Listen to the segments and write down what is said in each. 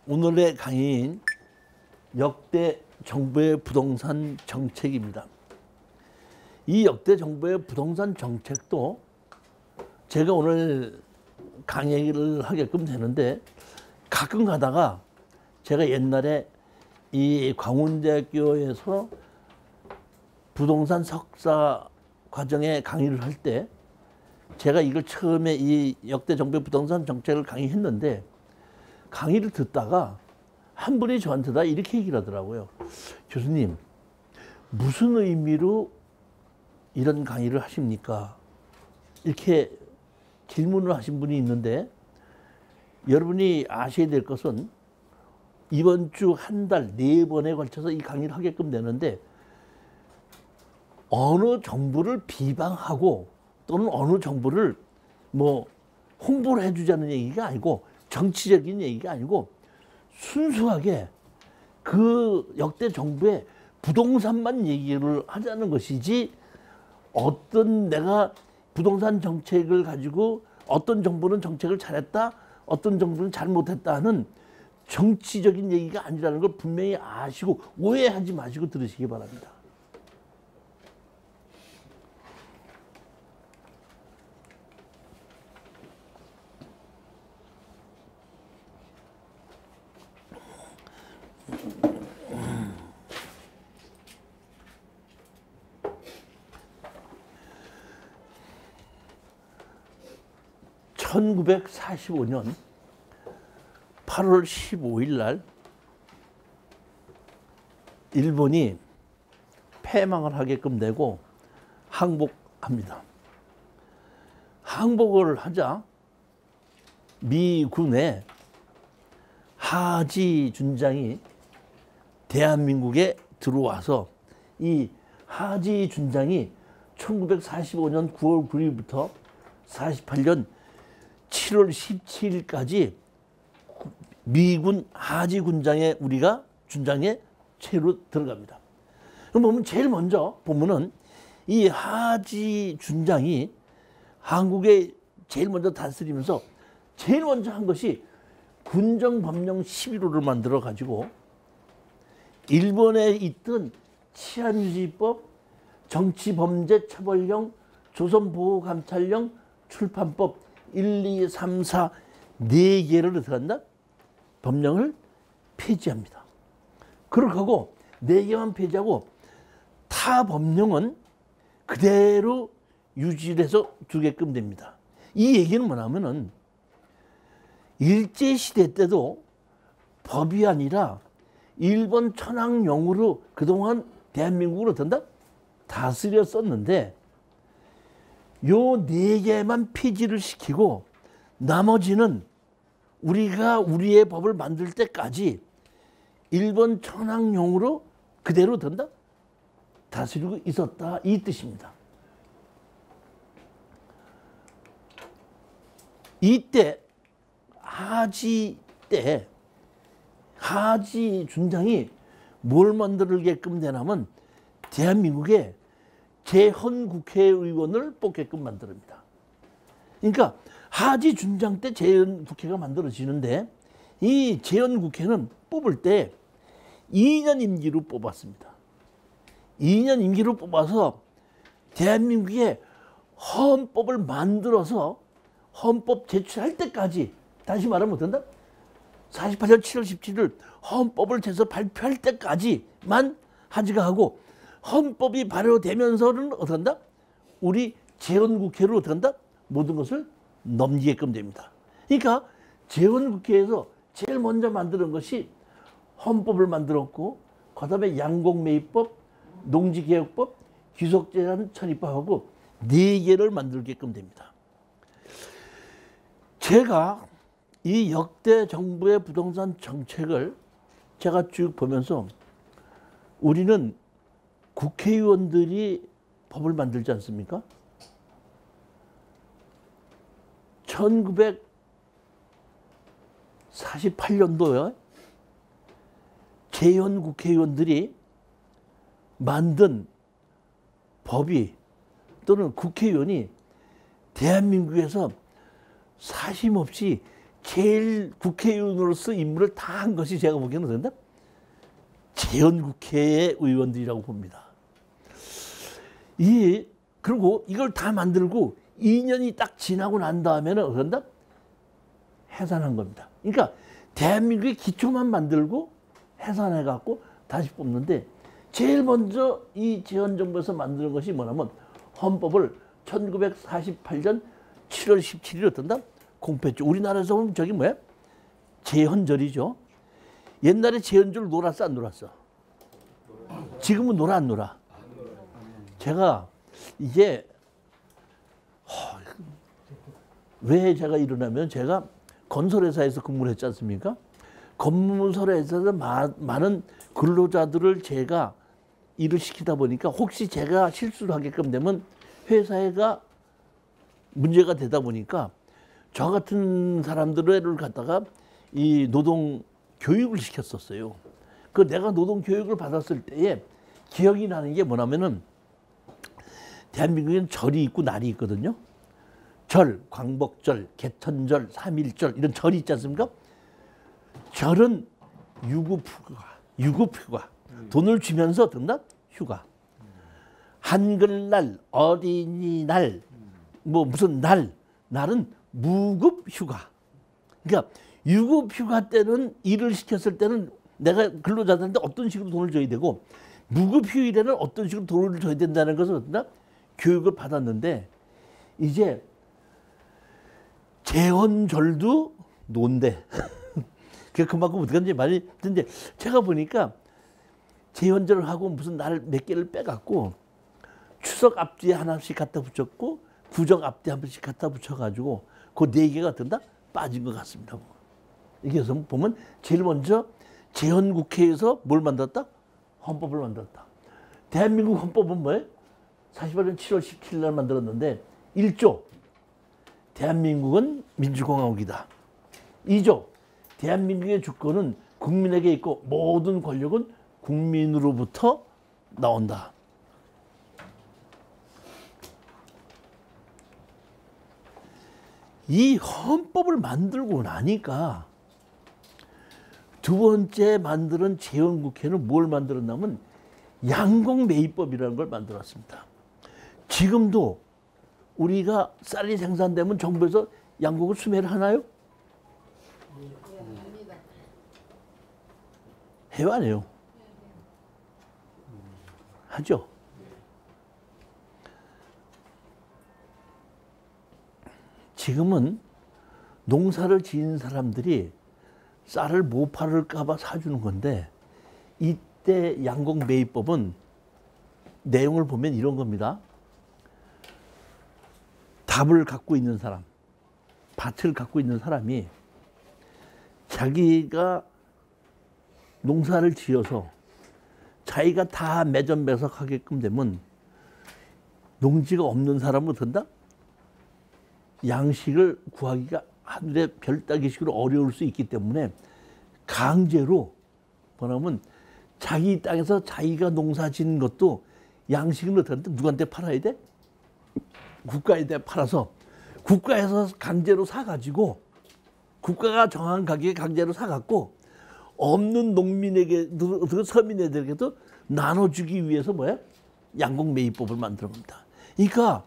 오늘의 강의인 역대 정부의 부동산 정책입니다. 이 역대 정부의 부동산 정책도 제가 오늘 강의를 하게끔 되는데, 가끔 가다가 제가 옛날에 이 광운대학교에서 부동산 석사 과정에 강의를 할 때 제가 이걸 처음에 이 역대 정부의 부동산 정책을 강의했는데, 강의를 듣다가 한 분이 저한테 이렇게 얘기를 하더라고요. 교수님, 무슨 의미로 이런 강의를 하십니까? 이렇게 질문을 하신 분이 있는데, 여러분이 아셔야 될 것은 이번 주 한 달 4번에 걸쳐서 이 강의를 하게끔 되는데, 어느 정부를 비방하고 또는 어느 정부를 홍보를 해주자는 얘기가 아니고, 정치적인 얘기가 아니고, 순수하게 그 역대 정부의 부동산만 얘기를 하자는 것이지, 어떤 내가 부동산 정책을 가지고 어떤 정부는 정책을 잘했다, 어떤 정부는 잘못했다 하는 정치적인 얘기가 아니라는 걸 분명히 아시고 오해하지 마시고 들으시기 바랍니다. (1945년 8월 15일) 날 일본이 패망을 하게끔 되고 항복합니다. 항복을 하자 미군의 하지 준장이 대한민국에 들어와서, 이 하지 준장이 1945년 9월 9일부터 48년 7월 17일까지 미군 하지 군장에 우리가 준장에 채로 들어갑니다. 그럼 보면 제일 먼저 보면은 이 하지 준장이 한국에 제일 먼저 다스리면서 제일 먼저 한 것이 군정법령 11호를 만들어 가지고 일본에 있던 치안유지법, 정치범죄처벌령, 조선보호감찰령, 출판법 1, 2, 3, 4 4개를 어떻게 한다? 법령을 폐지합니다. 그렇게 하고 4개만 폐지하고 타 법령은 그대로 유지해서 두게끔 됩니다. 이 얘기는 뭐냐면은, 일제시대 때도 법이 아니라 일본 천황령으로 그동안 대한민국을 어떤다? 다스렸었는데, 요 4개만 폐지를 시키고 나머지는 우리가 우리의 법을 만들 때까지 일본 천황령으로 그대로 된다? 다스리고 있었다, 이 뜻입니다. 이때 하지 때 하지 준장이 뭘 만들게끔 되냐면, 대한민국에 재헌 국회의원을 뽑게끔 만듭니다. 그러니까 하지 준장 때 재헌 국회가 만들어지는데, 이 재헌 국회는 뽑을 때 2년 임기로 뽑았습니다. 2년 임기로 뽑아서 대한민국에 헌법을 만들어서 헌법 제출할 때까지, 다시 말하면 어떤다? 48년 7월 17일 헌법을 제서 발표할 때까지만 하지가 하고, 헌법이 발효되면서는 어떻게 한다? 우리 재헌국회로 어떻게 한다? 모든 것을 넘기게끔 됩니다. 그러니까 재헌국회에서 제일 먼저 만드는 것이 헌법을 만들었고, 그 다음에 양곡매입법, 농지개혁법, 귀속재산 처리법하고 4개를 만들게끔 됩니다. 제가 이 역대 정부의 부동산 정책을 제가 쭉 보면서, 우리는 국회의원들이 법을 만들지 않습니까? 1948년도에 재헌 국회의원들이 만든 법이, 또는 국회의원이 대한민국에서 사심없이 제일 국회의원으로서 임무를 다 한 것이 제가 보기에는 그런데 재헌국회의 의원들이라고 봅니다. 그리고 이걸 다 만들고 2년이 딱 지나고 난 다음에는 그런다? 해산한 겁니다. 그러니까 대한민국의 기초만 만들고 해산해갖고 다시 뽑는데 제일 먼저 이 재헌정부에서 만드는 것이 뭐냐면 헌법을 1948년 7월 17일 어떤다? 공표했죠. 우리나라에서 보면 저기 뭐야? 재헌절이죠. 옛날에 재헌절 놀았어 안 놀았어? 지금은 놀아 안 놀아? 제가 이게 왜 제가 일어나면 제가 건설회사에서 근무를 했지 않습니까? 건설회사에서 많은 근로자들을 제가 일을 시키다 보니까 혹시 제가 실수를 하게끔 되면 회사가 문제가 되다 보니까 저 같은 사람들을 갖다가 이 노동 교육을 시켰었어요. 그 내가 노동 교육을 받았을 때에 기억이 나는 게 뭐냐면은 대한민국에는 절이 있고 날이 있거든요. 절, 광복절, 개천절, 3.1절 이런 절이 있지 않습니까? 절은 유급휴가, 돈을 주면서 듣나? 휴가. 한글날, 어린이날, 뭐 무슨 날은 무급휴가. 그러니까 유급휴가 때는 일을 시켰을 때는 내가 근로자들한테 어떤 식으로 돈을 줘야 되고 무급휴일에는 어떤 식으로 돈을 줘야 된다는 것을 어떤가? 교육을 받았는데 이제 재헌절도 논대. 그만큼 어떻게 하는지 많이 듣는데 제가 보니까 재헌절을 하고 무슨 날 몇 개를 빼갖고 추석 앞뒤에 하나씩 갖다 붙였고 구정 앞뒤에 한 번씩 갖다 붙여가지고 그 네 개가 든다 빠진 것 같습니다. 이게 보면 제일 먼저 재헌국회에서 뭘 만들었다? 헌법을 만들었다. 대한민국 헌법은 뭐예요? 48년 7월 17일 날 만들었는데 1조 대한민국은 민주공화국이다. 2조 대한민국의 주권은 국민에게 있고 모든 권력은 국민으로부터 나온다. 이 헌법을 만들고 나니까 두 번째 만드는 재헌국회는 뭘 만들었냐면 양곡매입법이라는 걸 만들었습니다. 지금도 우리가 쌀이 생산되면 정부에서 양곡을 수매를 하나요? 해요 안 해요? 하죠. 지금은 농사를 지은 사람들이 쌀을 못 팔을까 봐 사주는 건데 이때 양곡매입법은 내용을 보면 이런 겁니다. 답을 갖고 있는 사람, 밭을 갖고 있는 사람이 자기가 농사를 지어서 자기가 다 매점매석하게끔 되면 농지가 없는 사람은 된다? 양식을 구하기가 하늘의 별 따기식으로 어려울 수 있기 때문에 강제로 뭐냐면 자기 땅에서 자기가 농사 짓는 것도 양식을 어떻게 누구한테 팔아야 돼? 국가에 팔아서 국가에서 강제로 사가지고 국가가 정한 가격에 강제로 사갖고 없는 농민에게 서민애들에게도 나눠주기 위해서 뭐야? 양곡매입법을 만드는 겁니다. 그러니까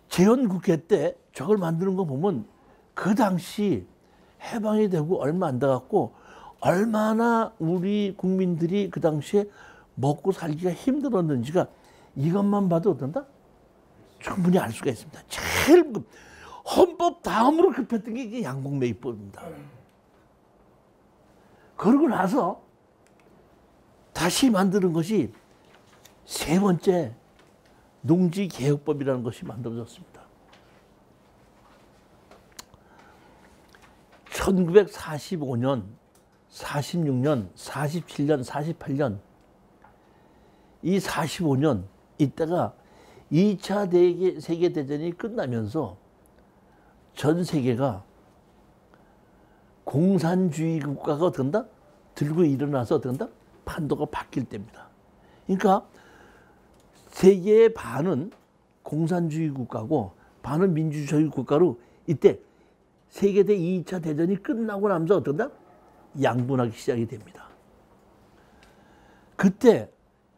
재헌국회 때 저걸 만드는 거 보면 그 당시 해방이 되고 얼마 안 돼갖고 얼마나 우리 국민들이 그 당시에 먹고 살기가 힘들었는지가 이것만 봐도 어떤다? 충분히 알 수가 있습니다. 제일 헌법 다음으로 급했던 게 이게 양곡매입법입니다. 그러고 나서 다시 만드는 것이 세 번째 농지개혁법이라는 것이 만들어졌습니다. 1945년, 46년, 47년, 48년 이 45년 이때가 2차 세계대전이 끝나면서 전 세계가 공산주의 국가가 된다? 들고 일어나서 된다? 판도가 바뀔 때입니다. 그러니까 세계의 반은 공산주의 국가고 반은 민주주의 국가로 이때 세계대 2차 대전이 끝나고 나면서 어떤다? 양분하기 시작이 됩니다. 그때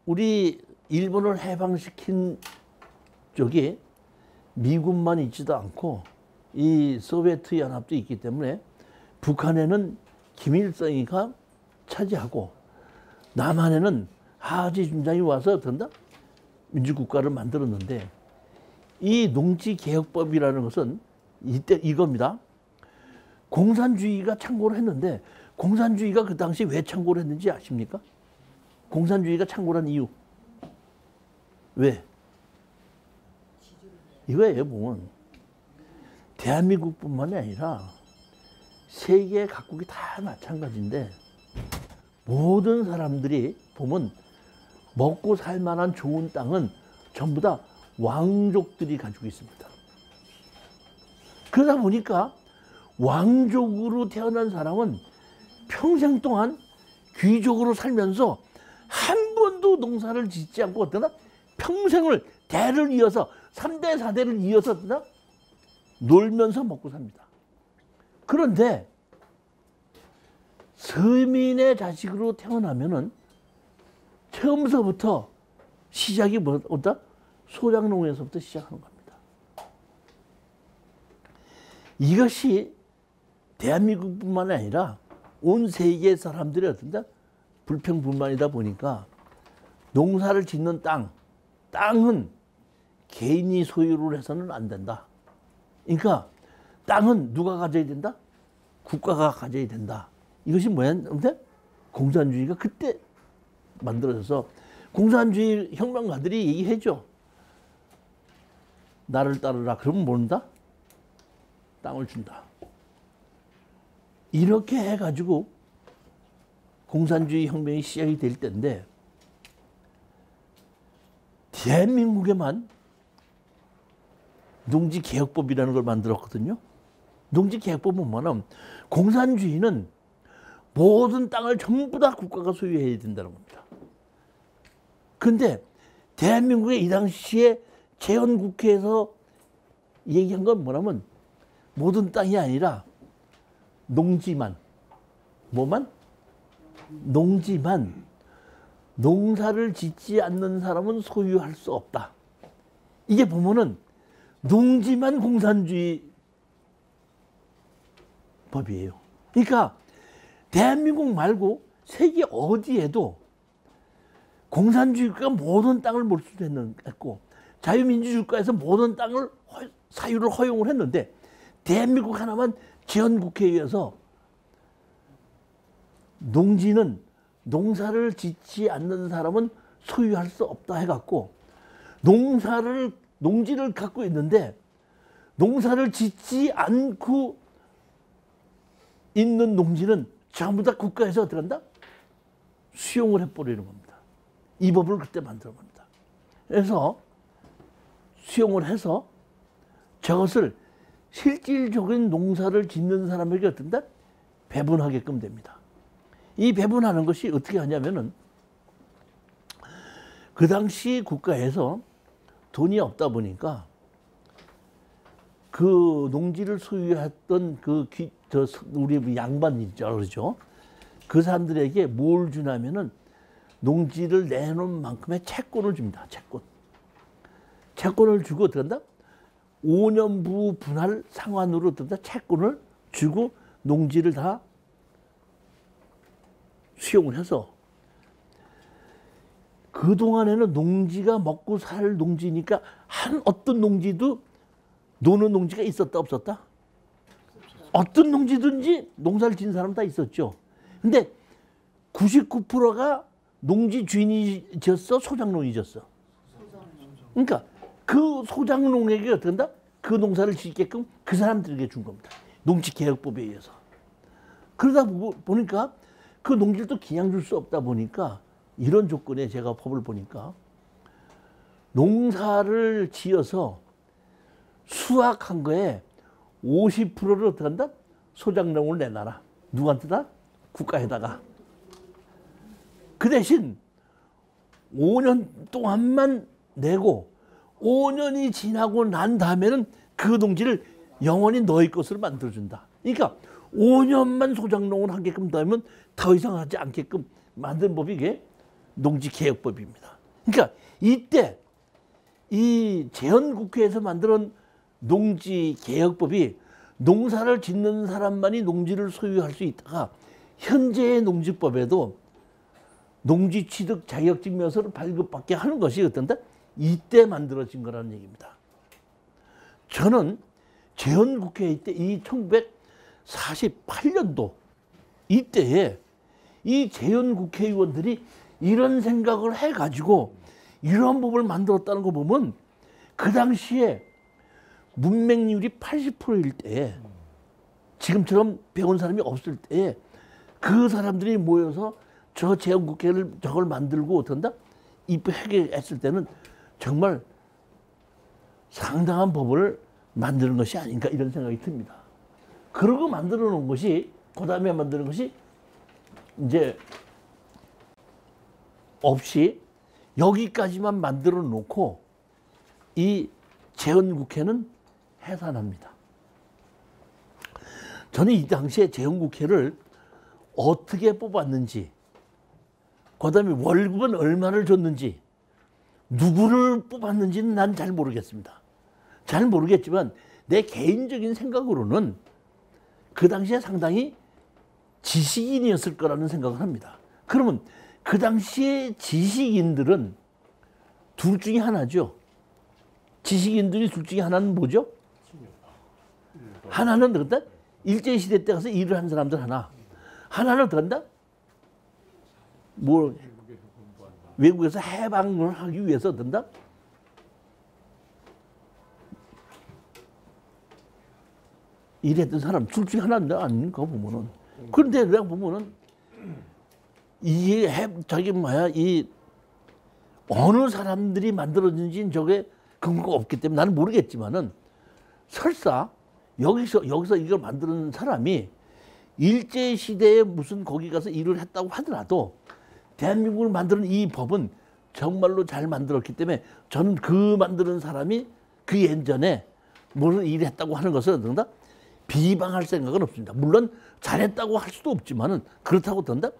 우리 일본을 해방시킨 쪽이 미군만 있지도 않고 이 소비에트 연합도 있기 때문에 북한에는 김일성이가 차지하고 남한에는 하지 준장이 와서 어떤다? 민주국가를 만들었는데 이 농지개혁법이라는 것은 이때 이겁니다. 공산주의가 창고를 했는데 공산주의가 그 당시 왜 창고를 했는지 아십니까? 공산주의가 창고란 이유. 왜? 이거예요, 보면. 대한민국뿐만이 아니라 세계 각국이 다 마찬가지인데 모든 사람들이 보면 먹고 살 만한 좋은 땅은 전부 다 왕족들이 가지고 있습니다. 그러다 보니까 왕족으로 태어난 사람은 평생 동안 귀족으로 살면서 한 번도 농사를 짓지 않고 어떠나 평생을 대를 이어서 3대 4대를 이어서 어떠나 놀면서 먹고 삽니다. 그런데 서민의 자식으로 태어나면은 처음서부터 시작이 뭐다? 소작농에서부터 시작하는 겁니다. 이것이 대한민국뿐만 아니라 온 세계 사람들이 어떤다? 불평불만이다 보니까 농사를 짓는 땅은 개인이 소유를 해서는 안 된다. 그러니까 땅은 누가 가져야 된다? 국가가 가져야 된다. 이것이 뭐였는데? 공산주의가 그때 만들어져서 공산주의 혁명가들이 얘기해줘. 나를 따르라. 그러면 뭐한다? 땅을 준다. 이렇게 해가지고 공산주의 혁명이 시작이 될 때인데 대한민국에만 농지개혁법이라는 걸 만들었거든요. 농지개혁법은 뭐냐면 공산주의는 모든 땅을 전부 다 국가가 소유해야 된다는 겁니다. 그런데 대한민국의 이 당시에 재헌국회에서 얘기한 건 뭐냐면 모든 땅이 아니라 농지만, 뭐만? 농지만 농사를 짓지 않는 사람은 소유할 수 없다. 이게 보면은 농지만 공산주의 법이에요. 그러니까 대한민국 말고 세계 어디에도 공산주의가 모든 땅을 몰수했고 자유민주주의국가에서 모든 땅을 사유를 허용을 했는데 대한민국 하나만 재헌국회에 의해서 농지는 농사를 짓지 않는 사람은 소유할 수 없다 해갖고 농지를 갖고 있는데 농사를 짓지 않고 있는 농지는 전부 다 국가에서 어떻게 한다? 수용을 해버리는 겁니다. 이 법을 그때 만든 겁니다. 그래서 수용을 해서 저것을 실질적인 농사를 짓는 사람에게 어떤다? 배분하게끔 됩니다. 이 배분하는 것이 어떻게 하냐면은 그 당시 국가에서 돈이 없다 보니까 그 농지를 소유했던 우리 양반이죠, 그러죠? 그 사람들에게 뭘 주냐면은 농지를 내놓은 만큼의 채권을 줍니다. 채권을 주고 어떻게 한다? 5년부 분할 상환으로 어떻게 한다? 채권을 주고 농지를 다 수용을 해서 그동안에는 농지가 먹고 살 농지니까 어떤 농지도 노는 농지가 있었다 없었다? 어떤 농지든지 농사를 지은 사람 다 있었죠. 근데 99%가 농지 주인이 졌어? 소작농이 졌어? 그러니까 그 소작농에게 어떻게 한다? 그 농사를 짓게끔 그 사람들에게 준 겁니다. 농지개혁법에 의해서. 그러다 보니까 그 농지를 또 그냥 줄 수 없다 보니까 이런 조건에 제가 법을 보니까 농사를 지어서 수확한 거에 50%를 어떻게 한다? 소작농을 내놔라. 누구한테다? 국가에다가. 그 대신 5년 동안만 내고 5년이 지나고 난 다음에는 그 농지를 영원히 너희 것으로 만들어준다. 그러니까 5년만 소작농을 하게끔 되면 더 이상 하지 않게끔 만든 법이 이게 농지개혁법입니다. 그러니까 이때 이 재헌국회에서 만든 농지개혁법이 농사를 짓는 사람만이 농지를 소유할 수 있다가 현재의 농지법에도 농지취득 자격증명서를 발급받게 하는 것이 어떤데 이때 만들어진 거라는 얘기입니다. 저는 재헌국회 때 이 1948년도 이때에 이 재헌국회의원들이 이런 생각을 해가지고 이런 법을 만들었다는 거 보면 그 당시에 문맹률이 80%일 때에 지금처럼 배운 사람이 없을 때에 그 사람들이 모여서 저 재헌국회를 저걸 만들고 어떤다? 입회했을 때는 정말 상당한 법을 만드는 것이 아닌가 이런 생각이 듭니다. 그러고 만들어 놓은 것이 그 다음에 만드는 것이 이제 없이 여기까지만 만들어 놓고 이 재헌국회는 해산합니다. 저는 이 당시에 재헌국회를 어떻게 뽑았는지 그 다음에 월급은 얼마를 줬는지 누구를 뽑았는지는 난 잘 모르겠습니다. 잘 모르겠지만 내 개인적인 생각으로는 그 당시에 상당히 지식인이었을 거라는 생각을 합니다. 그러면 그 당시에 지식인들은 둘 중에 하나죠. 지식인들이 둘 중에 하나는 뭐죠? 하나는 어떤다? 일제시대 때 가서 일을 한 사람들 하나. 하나는 어떤다? 뭐 외국에서 해방을 하기 위해서 어떤다? 일했던 사람 둘 중에 하나인데 아닌가 보면은. 그런데 내가 보면은 이게 저기 뭐야 이 어느 사람들이 만들어진지는 저게 근거가 없기 때문에 나는 모르겠지만은 설사 여기서 이걸 만드는 사람이 일제 시대에 무슨 거기 가서 일을 했다고 하더라도 대한민국을 만드는 이 법은 정말로 잘 만들었기 때문에 저는 그 만드는 사람이 그 예전에 무슨 일을 했다고 하는 것을 어떤다? 비방할 생각은 없습니다. 물론 잘했다고 할 수도 없지만은 그렇다고 던다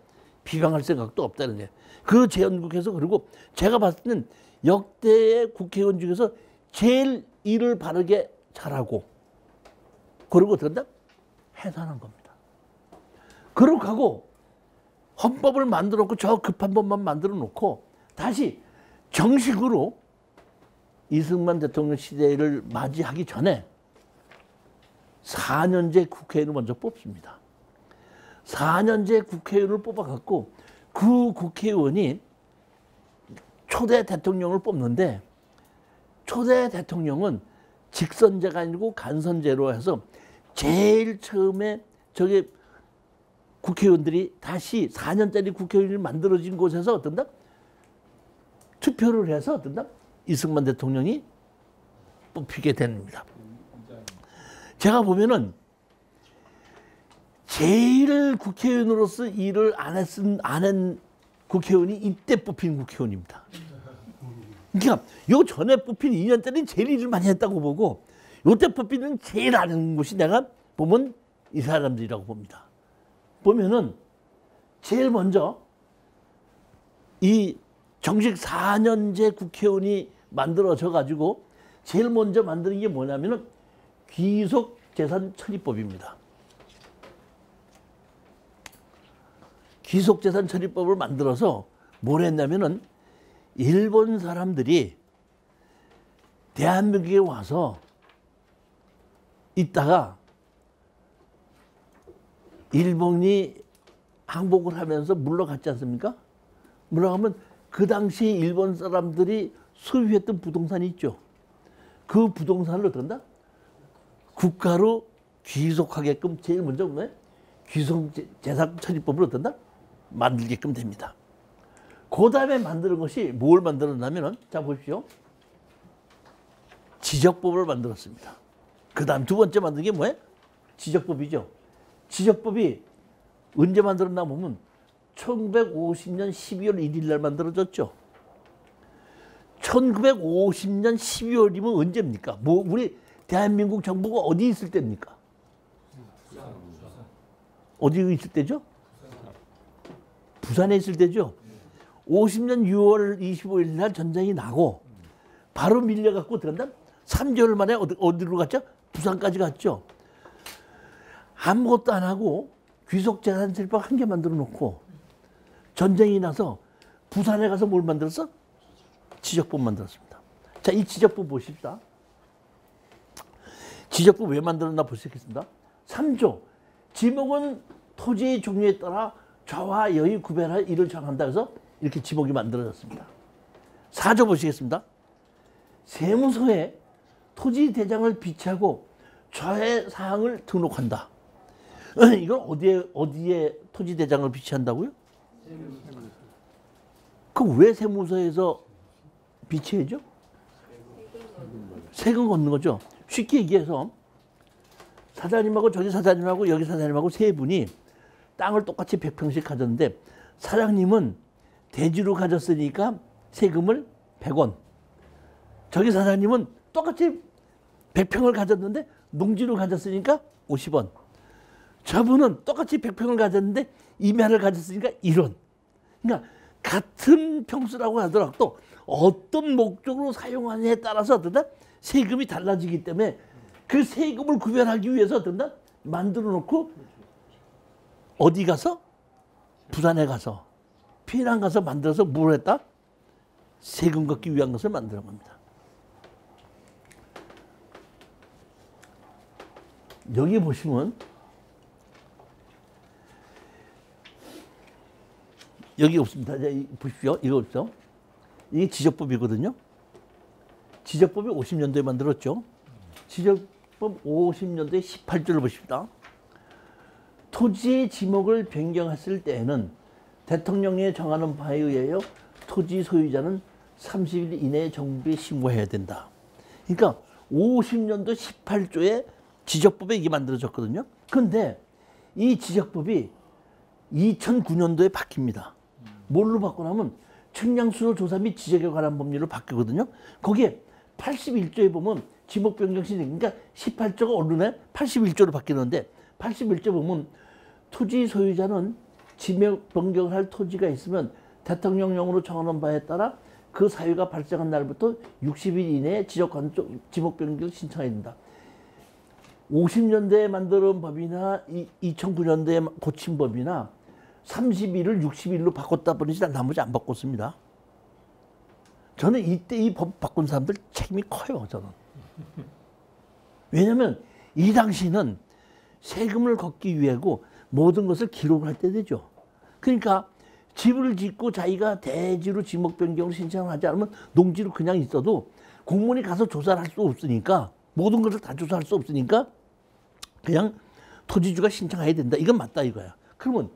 비방할 생각도 없다는 게. 그 재헌국회에서 그리고 제가 봤을 때는 역대의 국회의원 중에서 제일 일을 바르게 잘하고 그리고 어떤다 해산한 겁니다. 그러고 가고 헌법을 만들어 놓고 저 급한 법만 만들어 놓고 다시 정식으로 이승만 대통령 시대를 맞이하기 전에 4년제 국회의원을 먼저 뽑습니다. 4년제 국회의원을 뽑아갖고 그 국회의원이 초대 대통령을 뽑는데 초대 대통령은 직선제가 아니고 간선제로 해서 제일 처음에 저게 국회의원들이 다시 4년짜리 국회의원이 만들어진 곳에서 어떤다? 투표를 해서 어떤다? 이승만 대통령이 뽑히게 됩니다. 제가 보면은 제일 국회의원으로서 일을 안 한 국회의원이 이때 뽑힌 국회의원입니다. 그러니까 요 전에 뽑힌 2년짜리는 제일 일을 많이 했다고 보고 요때 뽑히는 제일 안 하는 것이 내가 보면 이 사람들이라고 봅니다. 보면은 제일 먼저 이 정식 4년제 국회의원이 만들어져 가지고 제일 먼저 만드는 게 뭐냐면은 귀속재산처리법입니다. 귀속재산처리법을 만들어서 뭘 했냐면은 일본 사람들이 대한민국에 와서 있다가 일본이 항복을 하면서 물러갔지 않습니까? 물러가면 그 당시 일본 사람들이 소유했던 부동산이 있죠. 그 부동산을 어떤다? 국가로 귀속하게끔 제일 먼저 귀속재산처리법을 어떤다? 만들게끔 됩니다. 그 다음에 만드는 것이 뭘 만들었냐면은 자 보십시오. 지적법을 만들었습니다. 그 다음 두 번째 만든 게 뭐예요? 지적법이죠. 지적법이 언제 만들었나 보면 1950년 12월 1일 날 만들어졌죠. 1950년 12월이면 언제입니까? 뭐 우리 대한민국 정부가 어디 있을 때입니까? 어디 있을 때죠? 부산에 있을 때죠. 50년 6월 25일 날 전쟁이 나고 바로 밀려갖고 들어간다. 3개월 만에 어디로 갔죠? 부산까지 갔죠. 아무것도 안 하고 귀속재산세법 한 개 만들어 놓고 전쟁이 나서 부산에 가서 뭘 만들었어? 지적법 만들었습니다. 자, 이 지적법 보십시다. 지적법 왜 만들었나 보시겠습니다. 3조. 지목은 토지의 종류에 따라 좌와 여의 구별할 일을 정한다 해서 이렇게 지목이 만들어졌습니다. 4조 보시겠습니다. 세무서에 토지 대장을 비치하고 좌의 사항을 등록한다. 이건 어디에 토지 대장을 비치한다고요? 그럼 왜 세무서에서 비치해죠? 세금 걷는 거죠. 쉽게 얘기해서 사장님하고 저기 사장님하고 여기 사장님하고 세 분이 땅을 똑같이 100평씩 가졌는데 사장님은 대지로 가졌으니까 세금을 100원. 저기 사장님은 똑같이 100평을 가졌는데 농지로 가졌으니까 50원. 저분은 똑같이 100평을 가졌는데 임야를 가졌으니까 1원. 그러니까 같은 평수라고 하더라도 어떤 목적으로 사용하느냐에 따라서 어떤다? 세금이 달라지기 때문에 그 세금을 구별하기 위해서 어떤다? 만들어 놓고 어디 가서? 부산에 가서 피난 가서 만들어서 뭘 했다? 세금 걷기 위한 것을 만드는 겁니다. 여기 보시면 여기 없습니다. 보십시오. 이거 없죠? 이게 지적법이거든요. 지적법이 50년도에 만들었죠. 지적법 50년도에 18조를 보십시다. 토지의 지목을 변경했을 때에는 대통령이 정하는 바에 의하여 토지 소유자는 30일 이내에 정부에 신고해야 된다. 그러니까 50년도 18조에 지적법에 이게 만들어졌거든요. 그런데 이 지적법이 2009년도에 바뀝니다. 뭘로 바꾸냐면 측량수로 조사 및 지적에 관한 법률로 바뀌거든요. 거기에 81조에 보면 지목 변경 신청, 그러니까 18조가 오르네 81조로 바뀌는데 81조 보면 토지 소유자는 지목 변경을 할 토지가 있으면 대통령령으로 정하는 바에 따라 그 사유가 발생한 날부터 60일 이내에 지목 변경 신청해야 된다. 50년대에 만든 법이나 2009년대에 고친 법이나 30일을 60일로 바꿨다 보니 나머지 안 바꿨습니다. 저는 이때 이 법 바꾼 사람들 책임이 커요. 저는. 왜냐하면 이 당시는 세금을 걷기 위하고 모든 것을 기록을 할 때 되죠. 그러니까 집을 짓고 자기가 대지로 지목 변경을 신청하지 않으면 농지로 그냥 있어도 공무원이 가서 조사를 할 수 없으니까 모든 것을 다 조사할 수 없으니까 그냥 토지주가 신청해야 된다. 이건 맞다 이거야. 그러면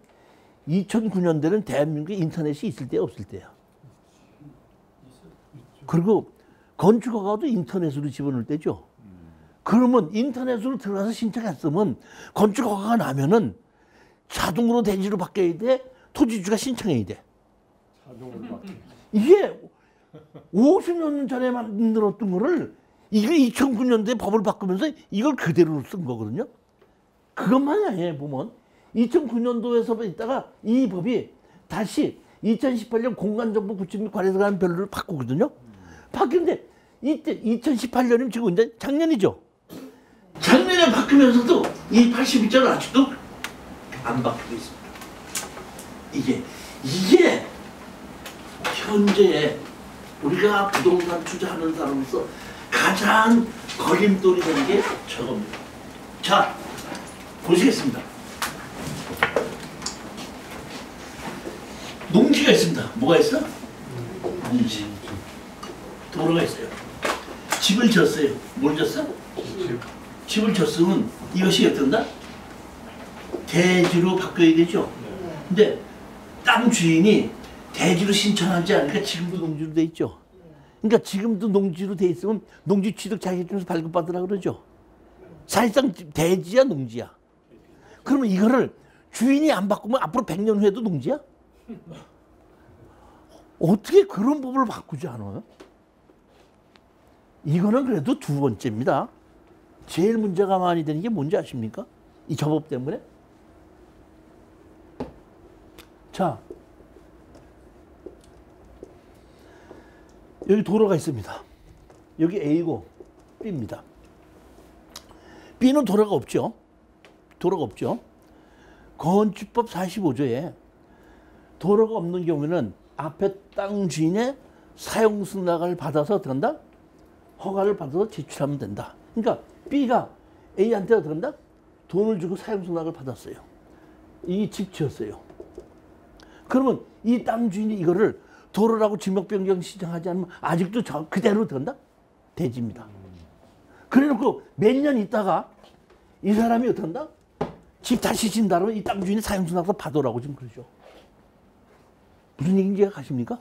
2009년대는 대한민국에 인터넷이 있을 때야 없을 때야. 그리고 건축허가도 인터넷으로 집어넣을 때죠. 그러면 인터넷으로 들어가서 신청했으면 건축허가가 나면은 자동으로 대지로 바뀌어야 돼. 토지주가 신청해야 돼. 자동으로 바뀌어. 이게 50년 전에 만들었던 거를 이게 2009년도에 법을 바꾸면서 이걸 그대로 쓴 거거든요. 그것만이 아니에요. 보면 2009년도에서 있다가 이 법이 다시 2018년 공간정보 구축 및 관리에 관한 별로를 바꾸거든요. 바뀌는데 이때 2018년이면 지금 이제 작년이죠. 작년에 바뀌면서도 이 82조는 아직도 안 바뀌고 있습니다. 이게 현재 우리가 부동산 투자하는 사람으로서 가장 걸림돌이 되는 게 저겁니다. 자, 보시겠습니다. 농지가 있습니다. 뭐가 있어? 농지. 도로가 있어요. 집을 졌어요. 뭘 졌어? 집을 졌으면 이것이 어떤다? 대지로 바뀌어야 되죠. 근데 땅 주인이 대지로 신청하지 않으니까 지금도 농지로 돼 있죠. 그러니까 지금도 농지로 돼 있으면 농지 취득 자격증에서 발급받으라 그러죠. 사실상 대지야 농지야. 그러면 이거를 주인이 안 바꾸면 앞으로 100년 후에도 농지야? 어떻게 그런 법을 바꾸지 않아요? 이거는 그래도 두 번째입니다. 제일 문제가 많이 되는 게 뭔지 아십니까? 이 저법 때문에. 자, 여기 도로가 있습니다. 여기 A고 B입니다. B는 도로가 없죠. 도로가 없죠. 건축법 45조에 도로가 없는 경우에는 앞에 땅 주인의 사용 승낙을 받아서 어떻게 한다? 허가를 받아서 제출하면 된다. 그러니까 B가 A한테 어떻게 한다? 돈을 주고 사용 승낙을 받았어요. 이 집 지었어요. 그러면 이 땅 주인이 이거를 도로라고 지목 변경 신청하지 않으면 아직도 그대로 어떻게 한다? 대지입니다. 그래놓고 몇 년 있다가 이 사람이 어떻게 한다? 집 다시 진다면 이 땅 주인이 사용 승낙을 받으라고 지금 그러죠. 무슨 얘기인지 가십니까?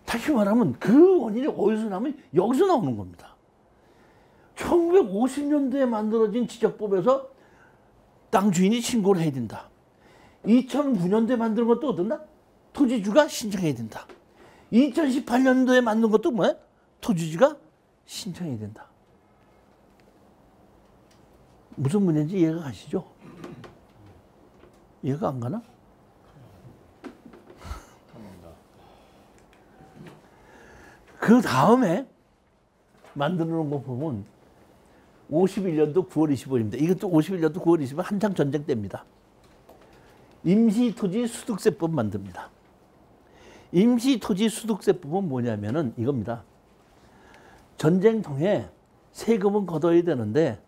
다시 말하면 그 원인이 어디서 나면 여기서 나오는 겁니다. 1950년도에 만들어진 지적법에서 땅 주인이 신고를 해야 된다. 2009년도에 만든 것도 어떤다? 토지주가 신청해야 된다. 2018년도에 만든 것도 뭐야? 토지주가 신청해야 된다. 무슨 문제인지 이해가 가시죠? 이해가 안 가나? 그 다음에 만들어 놓은 거 보면 51년도 9월 25일입니다. 이것도 51년도 9월 25일 한창 전쟁 때입니다. 임시토지수득세법 만듭니다. 임시토지수득세법은 뭐냐면은 이겁니다. 전쟁통에 세금은 걷어야 되는데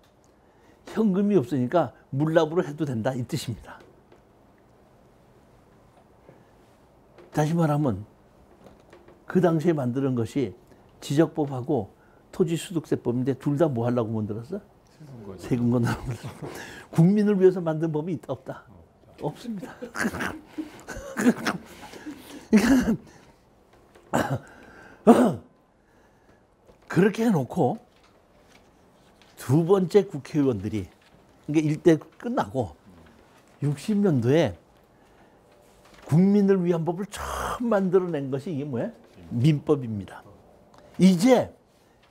현금이 없으니까 물납으로 해도 된다 이 뜻입니다. 다시 말하면 그 당시에 만드는 것이 지적법하고 토지수득세법인데 둘 다 뭐 하려고 만들었어? 세금 걷으라고 만들었어. 국민을 위해서 만든 법이 있다 없다? 없습니다. 그렇게 해놓고 두 번째 국회의원들이 그러니까 일대 끝나고 60년도에 국민을 위한 법을 처음 만들어낸 것이 이게 뭐예요? 민법입니다. 이제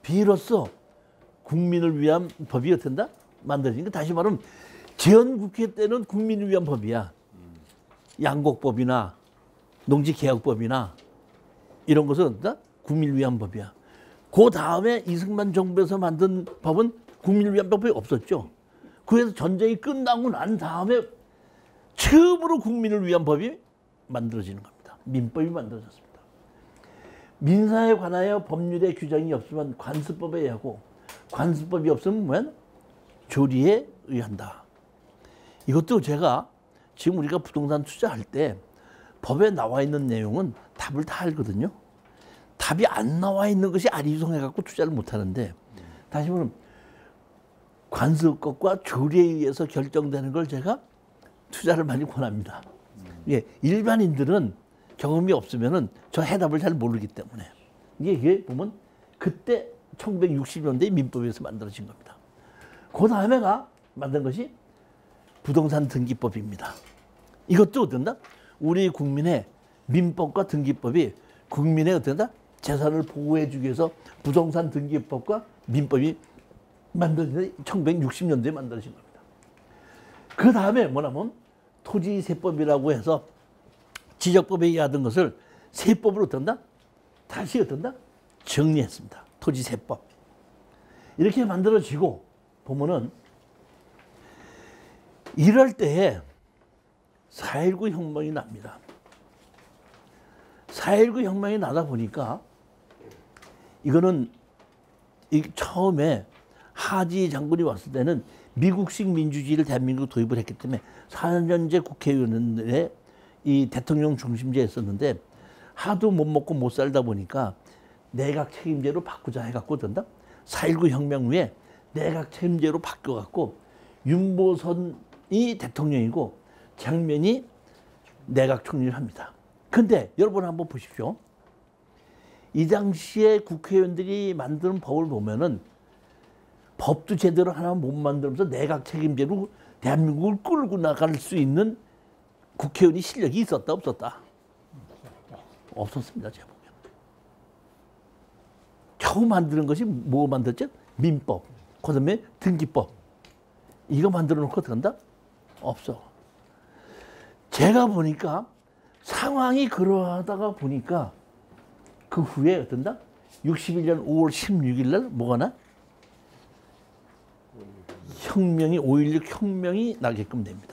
비로소 국민을 위한 법이 어떻게 된다? 만들어지니까 다시 말하면 전 국회 때는 국민을 위한 법이야. 양곡법이나 농지개혁법이나 이런 것은 국민을 위한 법이야. 그 다음에 이승만 정부에서 만든 법은 국민을 위한 법이 없었죠. 그래서 전쟁이 끝나고 난 다음에 처음으로 국민을 위한 법이 만들어지는 겁니다. 민법이 만들어졌습니다. 민사에 관하여 법률의 규정이 없으면 관습법에 의하고 관습법이 없으면 뭐야? 조리에 의한다. 이것도 제가 지금 우리가 부동산 투자할 때 법에 나와 있는 내용은 답을 다 알거든요. 답이 안 나와 있는 것이 아리송해갖고 투자를 못하는데 다시 말하면 관습법과 조리에 의해서 결정되는 걸 제가 투자를 많이 권합니다. 예, 일반인들은 경험이 없으면은 저 해답을 잘 모르기 때문에 이게 보면 그때 1960년대 민법에서 만들어진 겁니다. 그 다음에가 만든 것이 부동산 등기법입니다. 이것도 어떤다? 우리 국민의 민법과 등기법이 국민의 어떤다? 재산을 보호해주기 위해서 부동산 등기법과 민법이 만들어진 1960년대에 만들어진 겁니다. 그 다음에 뭐냐면 토지세법이라고 해서 지적법에 의하던 것을 세법으로 어떤다? 다시 어떤다? 정리했습니다. 토지세법. 이렇게 만들어지고 보면은 이럴 때에 4.19 혁명이 납니다. 4.19 혁명이 나다 보니까 이거는 처음에 하지 장군이 왔을 때는 미국식 민주주의를 대한민국에 도입을 했기 때문에 4년제 국회의원의 이 대통령 중심제였었는데 하도 못 먹고 못 살다 보니까 내각 책임제로 바꾸자 해갖고 된다. 4.19 혁명 후에 내각 책임제로 바뀌어갖고 윤보선이 대통령이고 장면이 내각 총리를 합니다. 근데 여러분 한번 보십시오. 이 당시에 국회의원들이 만드는 법을 보면은 법도 제대로 하나 못 만들면서 내각 책임제로 대한민국을 끌고 나갈 수 있는 국회의원이 실력이 있었다 없었다? 없었습니다. 제가 보면. 겨우 만드는 것이 뭐 만들었죠? 민법, 그다음에 등기법. 이거 만들어 놓고 어떻게 한다? 없어. 제가 보니까 상황이 그러하다가 보니까 그 후에 어떤다? 61년 5월 16일 날 뭐가 나? 혁명이 5.16 혁명이 나게끔 됩니다.